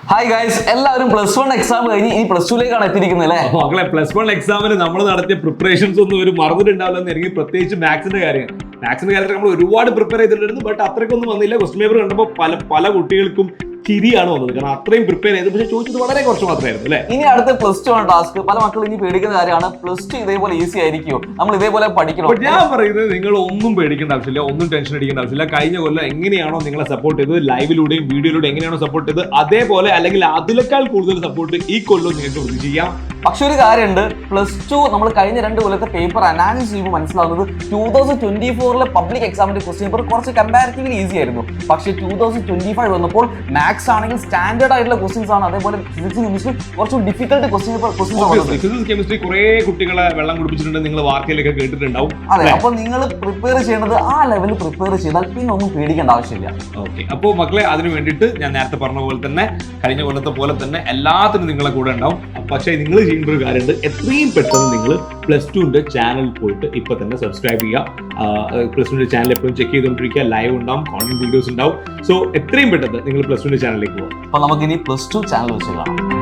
Hi guys, എല്ലാവരും +1 exam കഴിഞ്ഞ് ഈ +2ലേക്കാണ് എത്തിയിരിക്കുന്നത് അല്ലേ? മക്കളെ +1 എക്സാമിന് നമ്മൾ നടത്തിയ പ്രിപ്പറേഷൻസ് ഒന്നും ഒരു മറന്നിട്ടുണ്ടാവില്ലെന്ന് എനിക്ക് പ്രത്യേകിച്ച് മാത്സിന്റെ കാര്യത്തിൽ നമ്മൾ ഒരുപാട് പ്രിപ്പയർ ചെയ്തിട്ടുണ്ടായിരുന്നു. ബട്ട് അത്രയ്ക്കൊന്നും വന്നില്ല. ക്വസ്റ്റ്യൻ പേപ്പർ കണ്ടപ്പോൾ പല കുട്ടികൾക്കും ചിരിയാണ് വന്നത്. കാരണം അത്രയും പ്രിപ്പയർ ചെയ്ത് പക്ഷേ ചോദിച്ചത് വളരെ കുറച്ച് മാത്രമായിരുന്നു അല്ലേ. ഇനി അടുത്ത +2 ആണ് ടാസ്ക്. പല മക്കളും ഇനി പേടിക്കുന്ന കാര്യമാണ്, +2 ഇതേപോലെ ഈസി ആയിരിക്കുമോ, നമ്മൾ ഇതേപോലെ പഠിക്കണോ? ഞാൻ പറയുന്നത് നിങ്ങൾ ഒന്നും പേടിക്കേണ്ട ആവശ്യമില്ല, ഒന്നും ടെൻഷൻ അടിക്കേണ്ട ആവശ്യമില്ല. കഴിഞ്ഞ കൊല്ലം എങ്ങനെയാണോ നിങ്ങളെ സപ്പോർട്ട് ചെയ്തത്, ലൈവിലൂടെയും വീഡിയോയിലൂടെയും എങ്ങനെയാണോ സപ്പോർട്ട് ചെയ്തത്, അതേപോലെ അല്ലെങ്കിൽ അതിനേക്കാൾ കൂടുതൽ സപ്പോർട്ട് ഈ കൊല്ലം നിങ്ങൾക്ക് പ്രതീക്ഷിക്കാം. പക്ഷെ ഒരു കാര്യമുണ്ട്, +2 നമ്മൾ കഴിഞ്ഞ 2 കൊല്ലത്തെ പേപ്പർ അനാലിസിസ് ചെയ്യുമ്പോൾ മനസ്സിലാവുന്നത് 2024 പബ്ലിക് എക്സാമിന്റെ ക്വസ്റ്റ്യൻ പേപ്പർ കുറച്ച് കമ്പാരിറ്റീവ്ലി ഈസി ആയിരുന്നു. പക്ഷേ 2025 വന്നപ്പോൾ മാത്സ് ആണെങ്കിൽ സ്റ്റാൻഡേർഡ് ആയിട്ടുള്ള ക്വസ്റ്റ്യൻസ് ആണ്, അതേപോലെ ഫിസിക്സ് കെമിസ്ട്രി കുറച്ച് ഡിഫിക്കൽട്ട് ഫിസിക്സ് കെമിസ്ട്രി കുറെ കുട്ടികളെ വെള്ളം കുടിപ്പിച്ചിട്ടുണ്ട്, നിങ്ങൾ വാർത്തയിലൊക്കെ കേട്ടിട്ടുണ്ടാവും. അതെ, അപ്പൊ നിങ്ങൾ പ്രിപ്പയർ ചെയ്യേണ്ടത് ആ ലെവലിൽ പ്രിപ്പയർ ചെയ്താൽ പിന്നെ ഒന്നും പേടിക്കേണ്ട ആവശ്യമില്ല. ഓക്കെ, അപ്പോൾ മക്കളെ അതിന് വേണ്ടിയിട്ട് ഞാൻ നേരത്തെ പറഞ്ഞ പോലെ തന്നെ കഴിഞ്ഞ കൊല്ലത്തെ പോലെ തന്നെ എല്ലാത്തിനും നിങ്ങളെ കൂടെ ഉണ്ടാവും. പക്ഷേ നിങ്ങൾ ചെയ്യേണ്ട ഒരു കാര്യമുണ്ട്, എത്രയും പെട്ടെന്ന് നിങ്ങൾ +2ന്റെ ചാനൽ പോയിട്ട് ഇപ്പൊ തന്നെ സബ്സ്ക്രൈബ് ചെയ്യുക. +2ന്റെ ചാനൽ എപ്പോഴും ചെക്ക് ചെയ്തുകൊണ്ടിരിക്കുക. ലൈവ് ഉണ്ടാവും, കോണ്ടന്റ് വീഡിയോസ് ഉണ്ടാവും. സോ എത്രയും പെട്ടെന്ന് നിങ്ങൾ +2ന്റെ ചാനലിലേക്ക് പോകും. അപ്പൊ നമുക്കിനി +2 ചാനൽ വെച്ച് കാണാം.